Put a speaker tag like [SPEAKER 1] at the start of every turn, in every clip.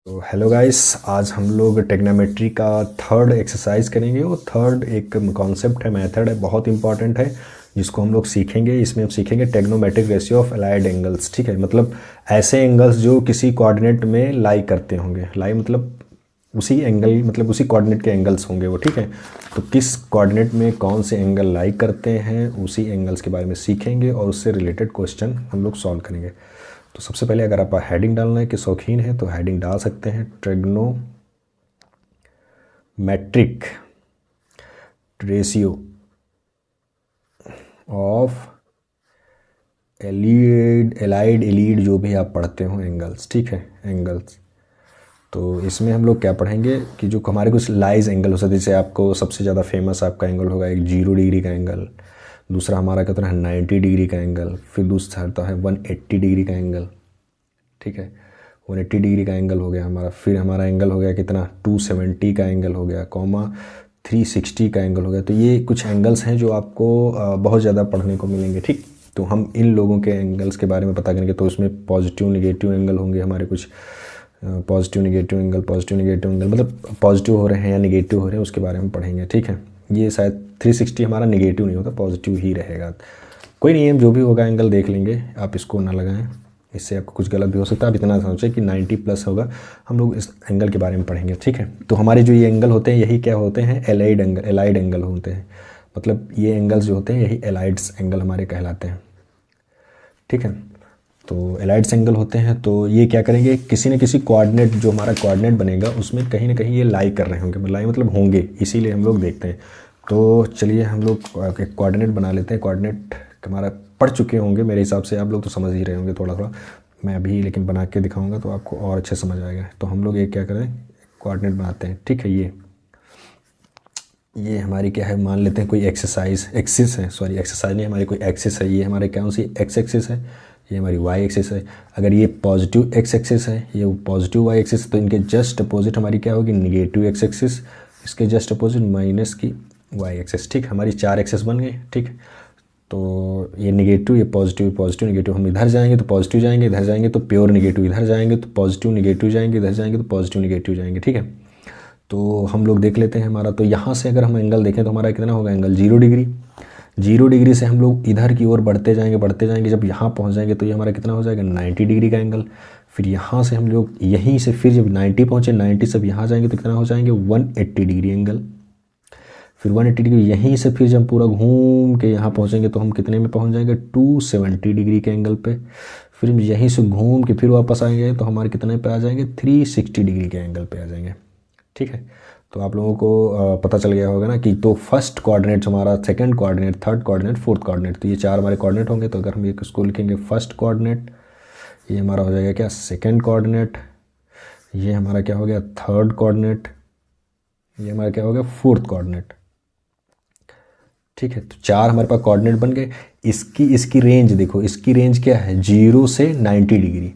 [SPEAKER 1] तो hello guys, आज हम लोग टेक्नोमेट्री का थर्ड एक्सरसाइज करेंगे। वो थर्ड एक कॉन्सेप्ट है, मेथड है, बहुत इंपॉर्टेंट है जिसको हम लोग सीखेंगे। इसमें हम सीखेंगे trigonometric ratio of allied angles. ठीक है, मतलब ऐसे एंगल्स जो किसी कोऑर्डिनेट में लाई करते होंगे। लाई मतलब उसी एंगल, मतलब उसी कोऑर्डिनेट के एंगल्स होंगे वो। ठीक है, तो किस कोऑर्डिनेट में कौन से एंगल लाई करते हैं, उसी एंगल्स के बारे में सीखेंगे और उससे रिलेटेड क्वेश्चन हम लोग सॉल्व करेंगे। तो सबसे पहले अगर आप हेडिंग डालने के शौकीन हैं तो हेडिंग डाल सकते हैं, ट्रिग्नोमेट्रिक रेशियो ऑफ एलाइड जो भी आप पढ़ते हो एंगल्स। ठीक है, एंगल्स। तो इसमें हम लोग क्या पढ़ेंगे कि जो हमारे कुछ लाइज एंगल हो सकते हैं। जैसे आपको सबसे ज़्यादा फेमस आपका एंगल होगा एक 0 डिग्री का एंगल, दूसरा हमारा कितना है 90 डिग्री का एंगल, फिर दूसरा होता है 180 डिग्री का एंगल। ठीक है, 180 डिग्री का एंगल हो गया हमारा। फिर हमारा एंगल हो गया कितना 270 का एंगल हो गया, 360 का एंगल हो गया। तो ये कुछ एंगल्स हैं जो आपको बहुत ज़्यादा पढ़ने को मिलेंगे। ठीक, तो हम इन लोगों के एंगल्स के बारे में पता करेंगे। तो उसमें पॉजिटिव निगेटिव एंगल होंगे हमारे कुछ, पॉजिटिव निगेटिव एंगल मतलब पॉजिटिव हो रहे हैं या निगेटिव हो रहे हैं उसके बारे में पढ़ेंगे। ठीक है, ये शायद 360 हमारा निगेटिव नहीं होता, पॉजिटिव ही रहेगा। कोई नहीं है, जो भी होगा एंगल देख लेंगे, आप इसको ना लगाएं, इससे आपको कुछ गलत भी हो सकता है। आप इतना सोचें कि 90 प्लस होगा। हम लोग इस एंगल के बारे में पढ़ेंगे। ठीक है, तो हमारे जो ये एंगल होते हैं यही क्या होते हैं, एलाइड एंगल होते हैं। मतलब ये एंगल्स जो होते हैं यही एलाइड्स एंगल हमारे कहलाते हैं। ठीक है, तो एलाइड्स एंगल होते हैं। तो ये क्या करेंगे, किसी न किसी कोऑर्डिनेट, जो हमारा कोऑर्डिनेट बनेगा उसमें कहीं ना कहीं ये लाई कर रहे होंगे। लाई मतलब होंगे, इसीलिए हम लोग देखते हैं। तो चलिए हम लोग एक कोऑर्डिनेट बना लेते हैं। कोऑर्डिनेट हमारा पढ़ चुके होंगे मेरे हिसाब से, आप लोग तो समझ ही रहे होंगे थोड़ा थोड़ा। मैं अभी लेकिन बना के दिखाऊंगा तो आपको और अच्छे समझ आएगा। तो हम लोग एक क्या करें, कोऑर्डिनेट बनाते हैं। ठीक है, ये हमारी क्या है, मान लेते हैं कोई एक्सिस है, सॉरी एक्सरसाइज नहीं, हमारी कोई एक्सिस है। ये हमारे कौन सी एक्स एक्सिस है, ये हमारी वाई एक्सिस है। अगर ये पॉजिटिव एक्स एक्सिस है, ये पॉजिटिव वाई एक्सिस, तो इनके जस्ट अपोजिट हमारी क्या होगी, निगेटिव एक्स एक्सिस। इसके जस्ट अपोजिट माइनस की वाई एक्सिस। ठीक, हमारी 4 एक्सिस बन गई। ठीक, तो ये निगेटिव, ये पॉजिटिव, पॉजिटिव निगेटिव, हम इधर जाएंगे तो पॉजिटिव जाएंगे, इधर जाएंगे तो प्योर निगेटिव, इधर जाएंगे तो पॉजिटिव निगेटिव जाएंगे, इधर जाएंगे तो पॉजिटिव निगेटिव जाएंगे। ठीक है, तो हम लोग देख लेते हैं हमारा। तो यहाँ से अगर हम एंगल देखें तो हमारा कितना होगा एंगल 0 डिग्री। 0 डिग्री से हम लोग इधर की ओर बढ़ते जाएंगे, जब यहाँ पहुँच जाएंगे तो ये हमारा कितना हो जाएगा 90 डिग्री का एंगल। फिर यहाँ से हम लोग यहीं से फिर जब 90 पहुँचे, 90 से अब यहाँ जाएंगे तो कितना हो जाएंगे 180 डिग्री एंगल। फिर 180 डिग्री यहीं से फिर जब पूरा घूम के यहाँ पहुँचेंगे तो हम कितने में पहुँच जाएंगे 270 डिग्री के एंगल पे। फिर हम यहीं से घूम के फिर वापस आएंगे तो हमारे कितने पे आ जाएंगे 360 डिग्री के एंगल पे आ जाएंगे। ठीक है, तो आप लोगों को पता चल गया होगा ना कि तो फर्स्ट कोऑर्डिनेट हमारा, second coordinate, third coordinate, fourth coordinate, तो ये 4 हमारे कोऑर्डिनेट होंगे। तो अगर हम एक इसको लिखेंगे फर्स्ट कोऑर्डिनेट, ये हमारा हो जाएगा क्या सेकंड कोऑर्डिनेट, ये हमारा क्या हो गया थर्ड कोऑर्डिनेट, ये हमारा क्या हो गया फोर्थ कोऑर्डिनेट। ठीक है, तो 4 हमारे पास कोऑर्डिनेट बन गए। इसकी रेंज देखो, इसकी रेंज क्या है 0 से 90 डिग्री।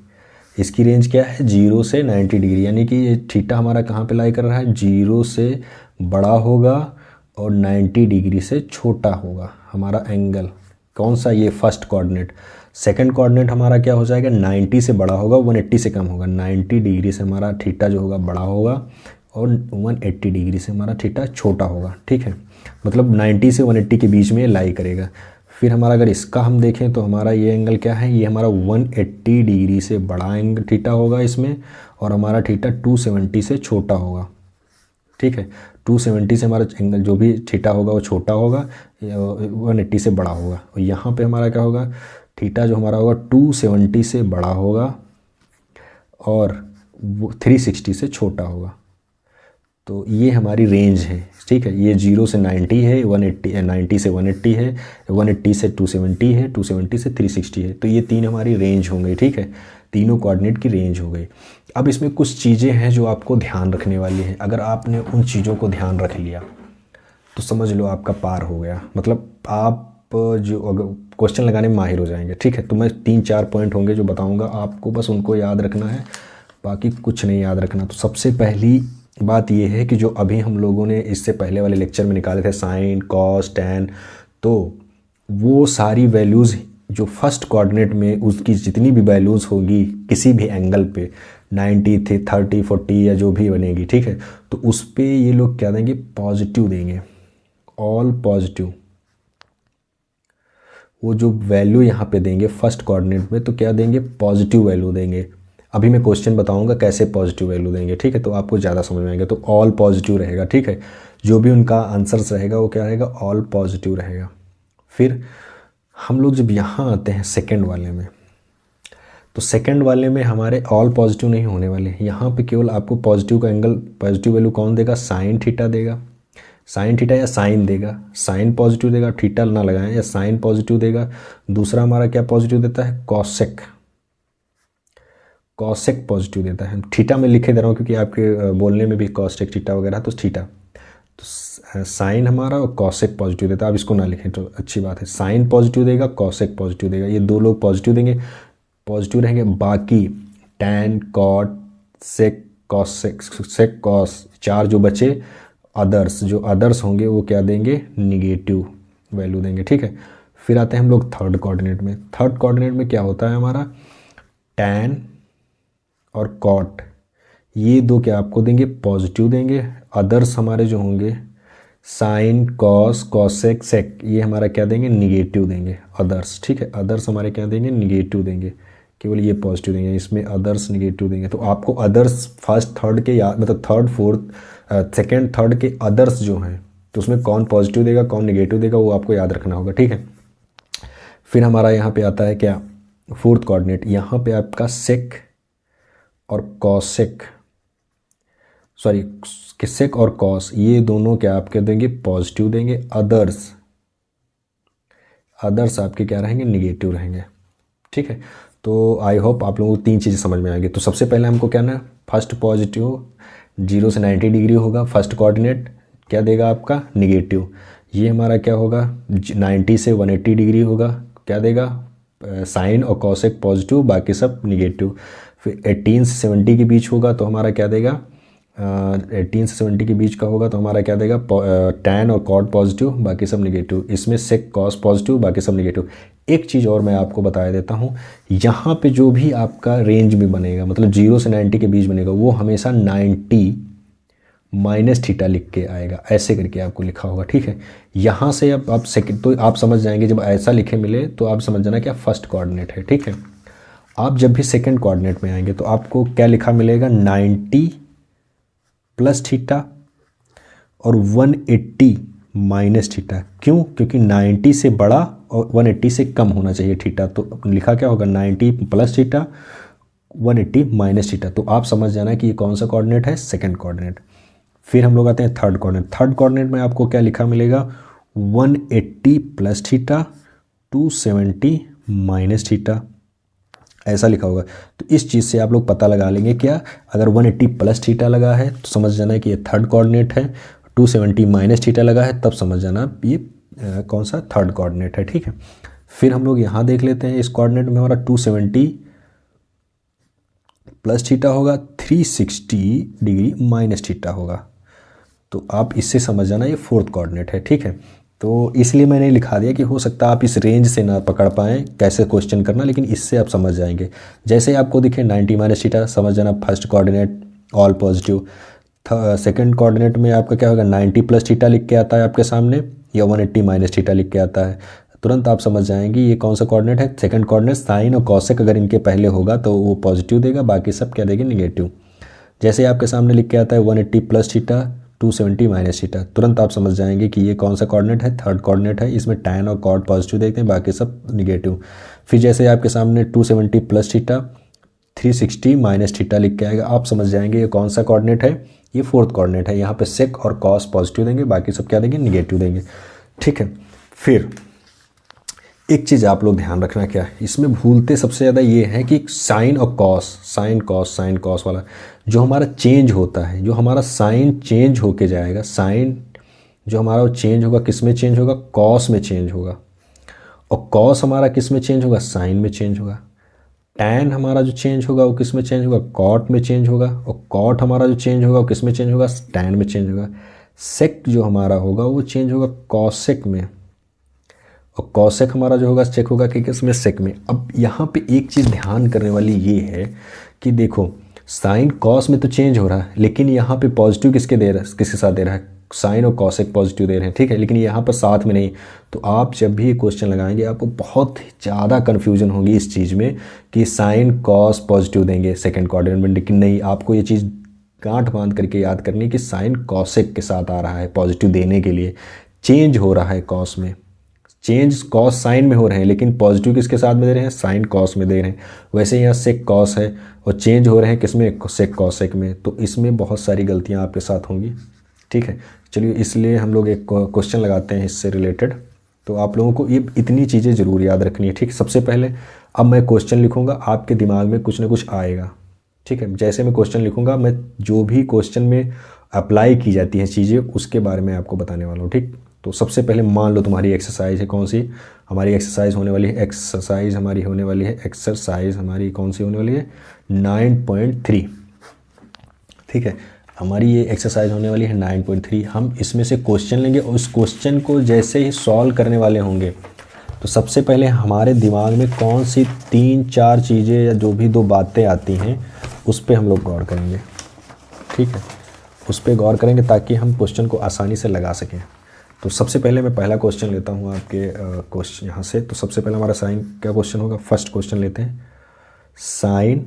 [SPEAKER 1] इसकी रेंज क्या है 0 से 90 डिग्री, यानी कि ये थीटा हमारा कहाँ पे लाई कर रहा है, 0 से बड़ा होगा और 90 डिग्री से छोटा होगा हमारा एंगल। कौन सा, ये फर्स्ट कोऑर्डिनेट। सेकंड कोऑर्डिनेट हमारा क्या हो जाएगा 90 से बड़ा होगा, 180 से कम होगा। 90 डिग्री से हमारा थीटा जो होगा बड़ा होगा और 180 डिग्री से हमारा थीटा छोटा होगा। ठीक है, मतलब 90 से 180 के बीच में लाई करेगा। फिर हमारा अगर इसका हम देखें तो हमारा ये एंगल क्या है, ये हमारा 180 डिग्री से बड़ा एंगल थीटा होगा इसमें, और हमारा थीटा 270 से छोटा होगा। ठीक है, 270 से हमारा एंगल जो भी थीटा होगा वो छोटा होगा, 180 से बड़ा होगा। और यहाँ पे हमारा क्या होगा, थीटा जो हमारा होगा 270 से बड़ा होगा और 360 से छोटा होगा। तो ये हमारी रेंज है। ठीक है, ये 0 से 90 है, 180, 90 से 180 है, 180 से 270 है, 270 से 360 है। तो ये 3 हमारी रेंज हो गई। ठीक है, तीनों कोऑर्डिनेट की रेंज हो गई। अब इसमें कुछ चीज़ें हैं जो आपको ध्यान रखने वाली हैं। अगर आपने उन चीज़ों को ध्यान रख लिया तो समझ लो आपका पार हो गया, मतलब आप जो अगर क्वेश्चन लगाने में माहिर हो जाएंगे। ठीक है, तो मैं 3-4 पॉइंट होंगे जो बताऊँगा, आपको बस उनको याद रखना है, बाकी कुछ नहीं याद रखना। तो सबसे पहली बात यह है कि जो अभी हम लोगों ने इससे पहले वाले लेक्चर में निकाले थे साइन, कॉस, टैन, तो वो सारी वैल्यूज़ जो फर्स्ट कोऑर्डिनेट में उसकी जितनी भी वैल्यूज़ होगी किसी भी एंगल पे, 90 थे 30 40 या जो भी बनेगी, ठीक है। तो उस पर ये लोग क्या देंगे, पॉजिटिव देंगे, ऑल पॉजिटिव। वो जो वैल्यू यहाँ पे देंगे फर्स्ट कोऑर्डिनेट में, तो क्या देंगे, पॉजिटिव वैल्यू देंगे। अभी मैं क्वेश्चन बताऊंगा कैसे पॉजिटिव वैल्यू देंगे, ठीक है, तो आपको ज़्यादा समझ में आएगा। तो ऑल पॉजिटिव रहेगा, ठीक है, जो भी उनका आंसर्स रहेगा वो क्या रहेगा, ऑल पॉजिटिव रहेगा। फिर हम लोग जब यहाँ आते हैं सेकेंड वाले में, तो सेकंड वाले में हमारे ऑल पॉजिटिव नहीं होने वाले, यहाँ पे केवल आपको पॉजिटिव का एंगल, पॉजिटिव वैल्यू कौन देगा, साइन थीटा देगा, साइन थीटा या साइन देगा, साइन पॉजिटिव देगा, थीटा ना लगाएं, या साइन पॉजिटिव देगा। दूसरा हमारा क्या पॉजिटिव देता है, कॉसेक, कॉसेक पॉजिटिव देता है। थीटा में लिखे दे रहा हूँ क्योंकि आपके बोलने में भी कॉसेक थीटा वगैरह, तो थीटा, तो साइन हमारा और कॉसेक पॉजिटिव देता है। आप इसको ना लिखें तो अच्छी बात है, साइन पॉजिटिव देगा, कॉसेक पॉजिटिव देगा, ये दो लोग पॉजिटिव देंगे, पॉजिटिव रहेंगे। बाकी टैन, कॉट, सेक, कॉसेक, सेक, कॉस, चार जो बचे अदर्स, जो अदर्स होंगे वो क्या देंगे, निगेटिव वैल्यू देंगे, ठीक है। फिर आते हैं हम लोग थर्ड कोऑर्डिनेट में। थर्ड कोऑर्डिनेट में क्या होता है हमारा, टैन और कॉट, ये दो क्या आपको देंगे, पॉजिटिव देंगे। अदर्स हमारे जो होंगे साइन, कॉस, कॉसेक, सेक, ये हमारा क्या देंगे, निगेटिव देंगे, अदर्स, ठीक है। अदर्स हमारे क्या देंगे, निगेटिव देंगे, केवल ये पॉजिटिव देंगे, इसमें अदर्स निगेटिव देंगे। तो आपको अदर्स फर्स्ट थर्ड के याद, मतलब थर्ड फोर्थ सेकेंड थर्ड के अदर्स जो हैं, तो उसमें कौन पॉजिटिव देगा कौन निगेटिव देगा वो आपको याद रखना होगा, ठीक है। फिर हमारा यहाँ पे आता है क्या, फोर्थ कोऑर्डिनेट, यहाँ पे आपका सेक और कॉसेक, सॉरी सेक और कॉस, ये दोनों क्या आपके देंगे, पॉजिटिव देंगे। अदर्स, अदर्स आपके क्या रहेंगे, निगेटिव रहेंगे, ठीक है। तो आई होप आप लोगों को तीन चीज़ें समझ में आएंगी। तो सबसे पहले हमको क्या ना, फर्स्ट पॉजिटिव 0 से 90 डिग्री होगा, फर्स्ट कोऑर्डिनेट क्या देगा आपका, निगेटिव। ये हमारा क्या होगा, 90 से 180 डिग्री होगा, क्या देगा, साइन और कॉसेक पॉजिटिव, बाकी सब निगेटिव। फिर 18 से 70 के बीच होगा तो हमारा क्या देगा, 18 से 70 के बीच का होगा तो हमारा क्या देगा, टैन और कॉट पॉजिटिव, बाकी सब निगेटिव। इसमें सेक कॉस पॉजिटिव, बाकी सब निगेटिव। एक चीज़ और मैं आपको बता देता हूँ, यहाँ पे जो भी आपका रेंज में बनेगा, मतलब 0 से 90 के बीच बनेगा, वो हमेशा 90 माइनस थीटा लिख के आएगा, ऐसे करके आपको लिखा होगा, ठीक है। यहाँ से अब आप सेकंड, तो आप समझ जाएंगे, जब ऐसा लिखे मिले तो आप समझ जाना क्या फर्स्ट कोऑर्डिनेट है, ठीक है। आप जब भी सेकंड कोऑर्डिनेट में आएंगे तो आपको क्या लिखा मिलेगा, 90 प्लस थीटा और 180 माइनस थीटा। क्यों, क्योंकि 90 से बड़ा और 180 से कम होना चाहिए थीटा, तो लिखा क्या होगा, 90 प्लस थीटा 180 माइनस थीटा। तो आप समझ जाना कि ये कौन सा कोऑर्डिनेट है, सेकंड कोऑर्डिनेट। फिर हम लोग आते हैं थर्ड कोऑर्डिनेट। थर्ड कोऑर्डिनेट में आपको क्या लिखा मिलेगा, 180 प्लस थीटा 270 माइनस थीटा, ऐसा लिखा होगा। तो इस चीज़ से आप लोग पता लगा लेंगे, क्या अगर 180 प्लस थीटा लगा है तो समझ जाना है कि ये थर्ड कोऑर्डिनेट है, 270 माइनस थीटा लगा है तब समझ जाना ये कौन सा थर्ड कोऑर्डिनेट है, ठीक है। फिर हम लोग यहाँ देख लेते हैं, इस कोऑर्डिनेट में हमारा 270 प्लस थीटा होगा, 360 डिग्री माइनस थीटा होगा, तो आप इससे समझ जाना ये फोर्थ कोऑर्डिनेट है, ठीक है। तो इसलिए मैंने लिखा दिया कि हो सकता है आप इस रेंज से ना पकड़ पाएँ कैसे क्वेश्चन करना, लेकिन इससे आप समझ जाएंगे। जैसे आपको दिखे 90 माइनस थीटा, समझ जाना first coordinate all positive. Second coordinate में आपका क्या होगा, 90 प्लस थीटा लिख के आता है आपके सामने, या 180 माइनस थीटा लिख के आता है, तुरंत आप समझ जाएंगे ये कौन सा कोऑर्डिनेट है, सेकंड कोऑर्डिनेट। साइन और कॉसेक अगर इनके पहले होगा तो वो पॉजिटिव देगा, बाकी सब क्या देंगे, निगेटिव। जैसे आपके सामने लिख के आता है 180 प्लस थीटा 270 माइनस थीटा, तुरंत आप समझ जाएंगे कि ये कौन सा कोऑर्डिनेट है, थर्ड कोऑर्डिनेट है। इसमें टैन और कॉट पॉजिटिव देखते हैं, बाकी सब निगेटिव। फिर जैसे आपके सामने 270 प्लस थीटा 360 माइनस थीटा लिख के आएगा, आप समझ जाएंगे ये कौन सा कोऑर्डिनेट है, ये फोर्थ कोऑर्डिनेट है। यहाँ पे सेक और कॉस पॉजिटिव देंगे, बाकी सब क्या देंगे, निगेटिव देंगे, ठीक है। फिर एक चीज़ आप लोग ध्यान रखना, क्या इसमें भूलते सबसे ज़्यादा ये है कि साइन और कॉस, साइन कॉस वाला जो हमारा चेंज होता है, जो हमारा साइन चेंज होके जाएगा, साइन जो हमारा वो चेंज होगा, किस में चेंज होगा, कॉस में चेंज होगा। और कॉस हमारा किस में चेंज होगा, साइन में चेंज होगा। टैन हमारा जो चेंज होगा वो किस में चेंज होगा, कॉट में चेंज होगा। और कॉट हमारा जो चेंज होगा वो किस में चेंज होगा, टैन में चेंज होगा। सेक जो हमारा होगा वो चेंज होगा कॉसेक में, और कॉसेक हमारा जो होगा चेक होगा कि किसमें, सेक में। अब यहाँ पे एक चीज़ ध्यान करने वाली ये है कि देखो साइन कॉस में तो चेंज हो रहा है, लेकिन यहाँ पे पॉजिटिव किसके दे रहा है, किसके साथ दे रहा है, साइन और कॉसेक पॉजिटिव दे रहे हैं, ठीक है, लेकिन यहाँ पर साथ में नहीं। तो आप जब भी ये क्वेश्चन लगाएंगे आपको बहुत ज़्यादा कन्फ्यूजन होगी इस चीज़ में कि साइन कॉस पॉजिटिव देंगे सेकंड क्वाड्रेंट में, लेकिन नहीं, आपको ये चीज़ गांठ बांध करके याद करनी है कि साइन कॉसेक के साथ आ रहा है पॉजिटिव देने के लिए। चेंज हो रहा है कॉस में, चेंज कॉस साइन में हो रहे हैं, लेकिन पॉजिटिव किसके साथ में दे रहे हैं, साइन कॉस में दे रहे हैं। वैसे यहाँ सेक कॉस है और चेंज हो रहे हैं किसमें, सेक कॉसेक में। तो इसमें बहुत सारी गलतियाँ आपके साथ होंगी, ठीक है। चलिए, इसलिए हम लोग एक क्वेश्चन लगाते हैं इससे रिलेटेड। तो आप लोगों को ये इतनी चीज़ें ज़रूर याद रखनी है, ठीक है। सबसे पहले अब मैं क्वेश्चन लिखूँगा, आपके दिमाग में कुछ ना कुछ आएगा, ठीक है। जैसे मैं क्वेश्चन लिखूँगा, मैं जो भी क्वेश्चन में अप्लाई की जाती हैं चीज़ें उसके बारे में आपको बताने वाला हूँ, ठीक। तो सबसे पहले मान लो तुम्हारी एक्सरसाइज है, कौन सी हमारी एक्सरसाइज होने वाली है, एक्सरसाइज हमारी होने वाली है, एक्सरसाइज हमारी कौन सी होने वाली है, 9.3, ठीक है। हमारी ये एक्सरसाइज होने वाली है 9.3। हम इसमें से क्वेश्चन लेंगे और उस क्वेश्चन को जैसे ही सॉल्व करने वाले होंगे तो सबसे पहले हमारे दिमाग में कौन सी 3-4 चीज़ें या जो भी 2 बातें आती हैं उस पर हम लोग गौर करेंगे, ठीक है। उस पर गौर करेंगे ताकि हम क्वेश्चन को आसानी से लगा सकें। तो सबसे पहले मैं पहला क्वेश्चन लेता हूँ आपके क्वेश्चन यहाँ से। तो सबसे पहले हमारा साइन क्या क्वेश्चन होगा, फर्स्ट क्वेश्चन लेते हैं। साइन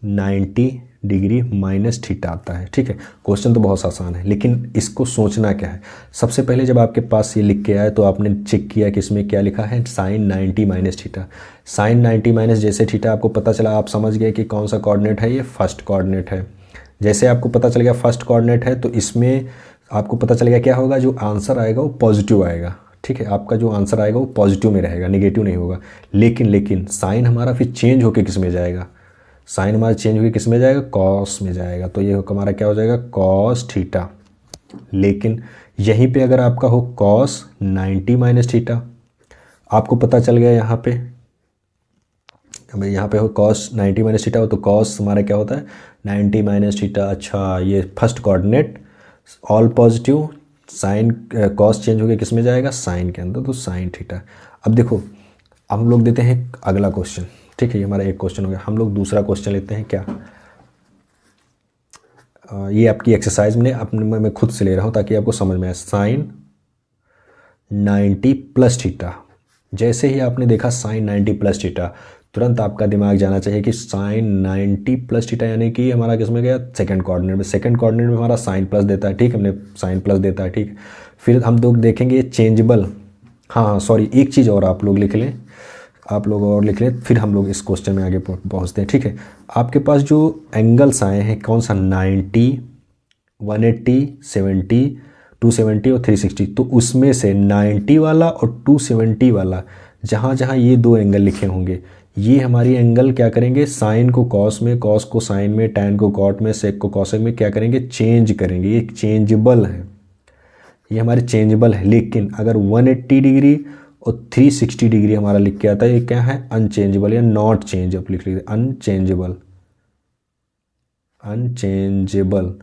[SPEAKER 1] 90 डिग्री माइनस थीटा आता है, ठीक है। क्वेश्चन तो बहुत आसान है, लेकिन इसको सोचना क्या है। सबसे पहले जब आपके पास ये लिख के आया तो आपने चेक किया कि इसमें क्या लिखा है, sine 90 minus theta. Sine 90 minus जैसे थीटा आपको पता चला, आप समझ गए कि कौन सा कोऑर्डिनेट है, ये फर्स्ट कोऑर्डिनेट है। जैसे आपको पता चल गया फर्स्ट कोऑर्डिनेट है तो इसमें आपको पता चल गया क्या होगा, जो आंसर आएगा वो पॉजिटिव आएगा, ठीक है। आपका जो आंसर आएगा वो पॉजिटिव में रहेगा, नेगेटिव नहीं होगा। लेकिन साइन हमारा फिर चेंज होकर किस में जाएगा, साइन हमारा चेंज होकर किस में जाएगा, कॉस में जाएगा। तो ये हमारा क्या हो जाएगा, कॉस थीटा। लेकिन यहीं पे अगर आपका हो कॉस 90 माइनस थीटा, आपको पता चल गया यहाँ पे, हमें यहाँ पे हो कॉस 90 माइनस थीटा हो तो कॉस हमारा क्या होता है, 90 माइनस थीटा। अच्छा, ये first coordinate all positive, sine cos change होकर किस में जाएगा, साइन के अंदर, तो साइन थीटा। अब देखो, अब हम लोग देते हैं अगला क्वेश्चन, ठीक है। ये हमारा एक क्वेश्चन हो गया। हम लोग दूसरा क्वेश्चन लेते हैं। क्या ये आपकी एक्सरसाइज में अपने मैं खुद से ले रहा हूँ ताकि आपको समझ में आए। साइन 90 प्लस थीटा, जैसे ही आपने देखा साइन 90 प्लस थीटा, तुरंत आपका दिमाग जाना चाहिए कि साइन 90 प्लस थीटा यानी कि हमारा किस में गया, सेकंड कोऑर्डिनेट में। सेकंड कोऑर्डिनेट में हमारा साइन प्लस देता है, ठीक है, हमने साइन प्लस देता है, ठीक। फिर हम लोग देखेंगे चेंजेबल, हाँ सॉरी, एक चीज़ और आप लोग लिख लें, आप लोग और लिख लें, फिर हम लोग इस क्वेश्चन में आगे पहुंचते हैं, ठीक है। आपके पास जो एंगल्स आए हैं कौन सा, 90, 180, 70, 270 और 360। तो उसमें से 90 वाला और 270 वाला, जहाँ जहाँ ये 2 एंगल लिखे होंगे, ये हमारी एंगल क्या करेंगे, साइन को कॉस में, कॉस को साइन में, टैन को कॉट में, सेक को कॉसेक में क्या करेंगे, चेंज करेंगे। ये चेंजेबल है, ये हमारे चेंजेबल है। लेकिन अगर 180 डिग्री और 360 डिग्री हमारा लिख के आता है, ये क्या है, अनचेंजेबल या नॉट चेंज, आप लिख लीजिए अनचेंजेबल, अनचेंजेबल।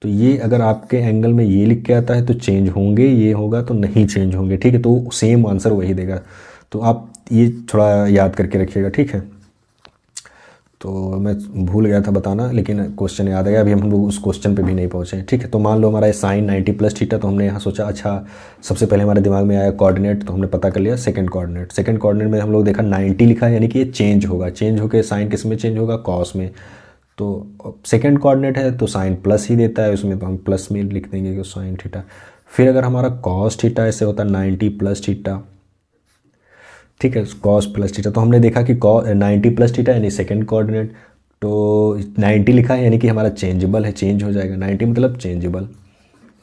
[SPEAKER 1] तो ये अगर आपके एंगल में ये लिख के आता है तो चेंज होंगे, ये होगा तो नहीं चेंज होंगे, ठीक है। तो सेम आंसर वही देगा। तो आप ये थोड़ा याद करके रखिएगा, ठीक है। तो मैं भूल गया था बताना, लेकिन क्वेश्चन याद आ गया। अभी हम लोग उस क्वेश्चन पे भी नहीं पहुँचे, ठीक है। तो मान लो हमारा साइन 90 प्लस थीटा, तो हमने यहाँ सोचा, अच्छा सबसे पहले हमारे दिमाग में आया कोऑर्डिनेट, तो हमने पता कर लिया सेकंड कोऑर्डिनेट। सेकंड कोऑर्डिनेट में हम लोग देखा 90 लिखा है, यानी कि ये चेंज होगा, चेंज होकर साइन किस में चेंज होगा, कॉस में। तो सेकंड कोऑर्डिनेट है तो साइन प्लस ही देता है, उसमें तो हम प्लस में लिख देंगे कि साइन थीटा। फिर अगर हमारा कॉस थीटा ऐसे होता है 90 प्लस थीटा, ठीक है, कॉस प्लस थीटा। तो हमने देखा कि 90 प्लस थीटा यानी सेकंड कोऑर्डिनेट, तो 90 लिखा है यानी कि हमारा चेंजेबल है, चेंज हो जाएगा। 90 मतलब चेंजेबल,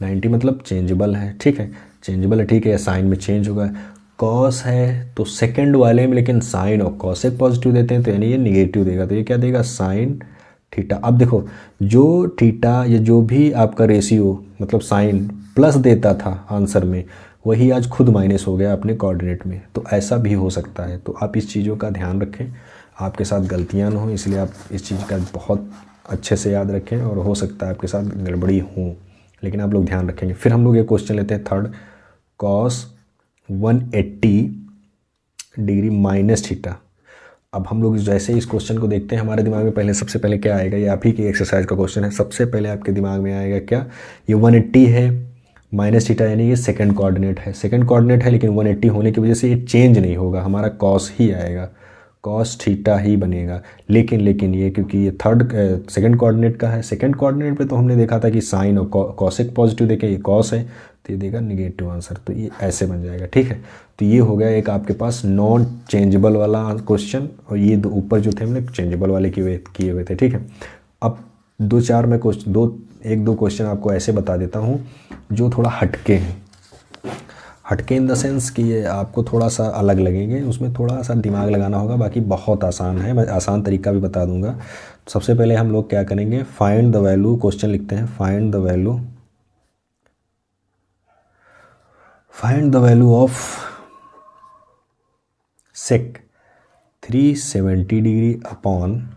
[SPEAKER 1] 90 मतलब चेंजेबल है, ठीक है, चेंजेबल है, ठीक है। साइन में चेंज होगा। कॉस है तो सेकंड वाले में लेकिन साइन और कॉसेक पॉजिटिव देते हैं, तो यानी ये निगेटिव देगा, तो ये क्या देगा, साइन थीटा। अब देखो, जो थीटा या जो भी आपका रेशियो मतलब साइन प्लस देता था आंसर में, वही आज खुद माइनस हो गया अपने कोऑर्डिनेट में। तो ऐसा भी हो सकता है। तो आप इस चीज़ों का ध्यान रखें, आपके साथ गलतियां ना हो, इसलिए आप इस चीज़ का बहुत अच्छे से याद रखें। और हो सकता है आपके साथ गड़बड़ी हो, लेकिन आप लोग ध्यान रखेंगे। फिर हम लोग ये क्वेश्चन लेते हैं third, cos 180 degree minus theta. अब हम लोग जैसे इस क्वेश्चन को देखते हैं हमारे दिमाग में पहले सबसे पहले क्या आएगा, ये आप ही की एक्सरसाइज का क्वेश्चन है। सबसे पहले आपके दिमाग में आएगा क्या, ये 180 है माइनस थीटा, यानी ये सेकंड कोऑर्डिनेट है, सेकंड कोऑर्डिनेट है, लेकिन 180 होने की वजह से ये चेंज नहीं होगा, हमारा कॉस ही आएगा, कॉस थीटा ही बनेगा। लेकिन ये क्योंकि ये थर्ड सेकंड कोऑर्डिनेट का है, सेकंड कोऑर्डिनेट पे तो हमने देखा था कि साइन और कॉसेक पॉजिटिव देखे, ये कॉस है तो ये देगा निगेटिव आंसर, तो ये ऐसे बन जाएगा। ठीक है, तो ये हो गया एक आपके पास नॉन चेंजेबल वाला क्वेश्चन, और ये दो ऊपर जो थे हमने चेंजेबल वाले किए हुए थे। ठीक है, अब एक दो क्वेश्चन आपको ऐसे बता देता हूँ जो थोड़ा हटके हैं, हटके इन द सेंस कि ये आपको थोड़ा सा अलग लगेंगे, उसमें थोड़ा सा दिमाग लगाना होगा, बाकी बहुत आसान है, मैं आसान तरीका भी बता दूंगा। तो सबसे पहले हम लोग क्या करेंगे, फाइंड द वैल्यू, क्वेश्चन लिखते हैं find the value of sec 370 degree upon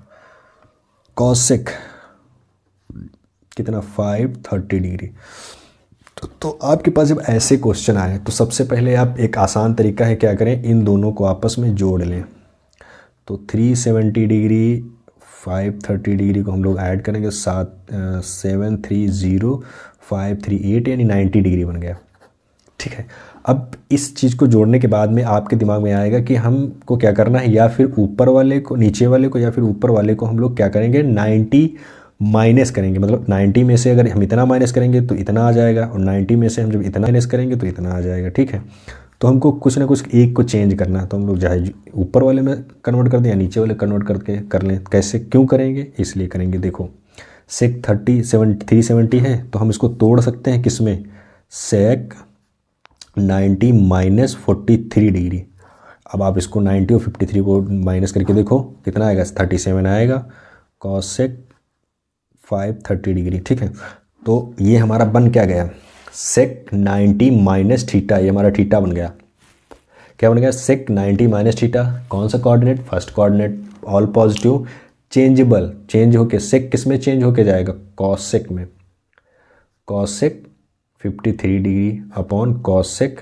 [SPEAKER 1] cosec कितना 530 डिग्री। तो आपके पास जब ऐसे क्वेश्चन आए तो सबसे पहले आप, एक आसान तरीका है, क्या करें, इन दोनों को आपस में जोड़ लें। तो 370 डिग्री 530 डिग्री को हम लोग ऐड करेंगे, 730 538 यानी 90 डिग्री बन गया। ठीक है, अब इस चीज़ को जोड़ने के बाद में आपके दिमाग में आएगा कि हमको क्या करना है, या फिर ऊपर वाले को नीचे वाले को, या फिर ऊपर वाले को हम लोग क्या करेंगे 90 माइनस करेंगे, मतलब 90 में से अगर हम इतना माइनस करेंगे तो इतना आ जाएगा, और 90 में से हम जब इतना माइनस करेंगे तो इतना आ जाएगा। ठीक है, तो हमको कुछ ना कुछ एक को चेंज करना है, तो हम लोग चाहे ऊपर वाले में कन्वर्ट कर दें या नीचे वाले कन्वर्ट करके कर लें। कैसे क्यों करेंगे, इसलिए करेंगे, देखो सेक 370 है तो हम इसको तोड़ सकते हैं किस में, सेक 90 माइनस 43 डिग्री। अब आप इसको 90 और 53 को माइनस करके देखो कितना आएगा, 37 आएगा, कॉसेक 530 डिग्री। ठीक है, तो ये हमारा बन क्या गया, सेक 90 माइनस थीटा, ये हमारा थीटा बन गया। क्या बन गया, सेक 90 माइनस थीटा, कौन सा coordinate, first coordinate, all positive, changeable, change होके सेक किस में चेंज होके जाएगा, कॉसेक में, cosec 53 degree upon cosec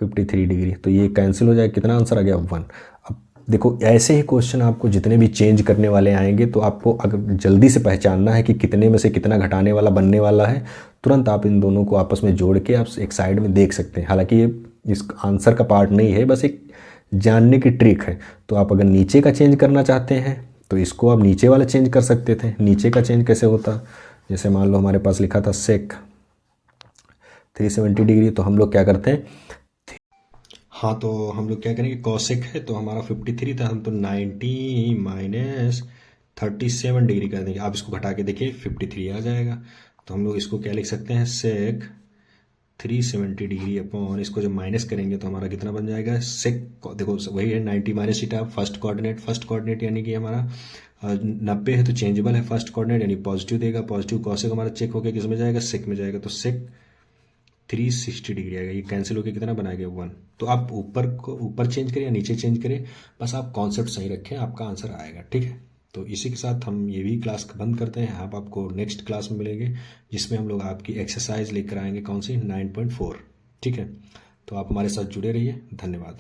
[SPEAKER 1] 53 degree, तो ये कैंसिल हो जाएगा, कितना आंसर आ गया 1। अब देखो ऐसे ही क्वेश्चन आपको जितने भी चेंज करने वाले आएंगे, तो आपको अगर जल्दी से पहचानना है कि कितने में से कितना घटाने वाला बनने वाला है, तुरंत आप इन दोनों को आपस में जोड़ के आप एक साइड में देख सकते हैं। हालांकि ये इस आंसर का पार्ट नहीं है, बस एक जानने की ट्रिक है। तो आप अगर नीचे का चेंज करना चाहते हैं तो इसको आप नीचे वाला चेंज कर सकते थे। नीचे का चेंज कैसे होता, जैसे मान लो हमारे पास लिखा था सेक 370 डिग्री, तो हम लोग क्या करते हैं, हाँ तो हम लोग क्या करेंगे, कॉसेक है तो हमारा 53 था, हम तो 90 माइनस 37 डिग्री कर देंगे। आप इसको घटा के देखिए 53 आ जाएगा। तो हम लोग इसको क्या लिख सकते हैं, सेक 370 डिग्री अपॉन, इसको जब माइनस करेंगे तो हमारा कितना बन जाएगा, सेक, देखो वही है 90 माइनस थीटा, फर्स्ट कोऑर्डिनेट यानी कि हमारा 90 है तो चेंजेबल है, फर्स्ट कोऑर्डिनेट यानी पॉजिटिव देगा, पॉजिटिव कॉसेक हमारा चेक होकर किस में जाएगा, सेक में जाएगा, तो सेक 360 डिग्री आएगा। ये कैंसिल होकर कितना बनाएगा 1। तो आप ऊपर चेंज करें या नीचे चेंज करें, बस आप कॉन्सेप्ट सही रखें, आपका आंसर आएगा। ठीक है, तो इसी के साथ हम ये भी क्लास बंद करते हैं। आप आपको नेक्स्ट क्लास में मिलेंगे जिसमें हम लोग आपकी एक्सरसाइज लेकर आएंगे, कौन सी 9.4। ठीक है, तो आप हमारे साथ जुड़े रहिए, धन्यवाद।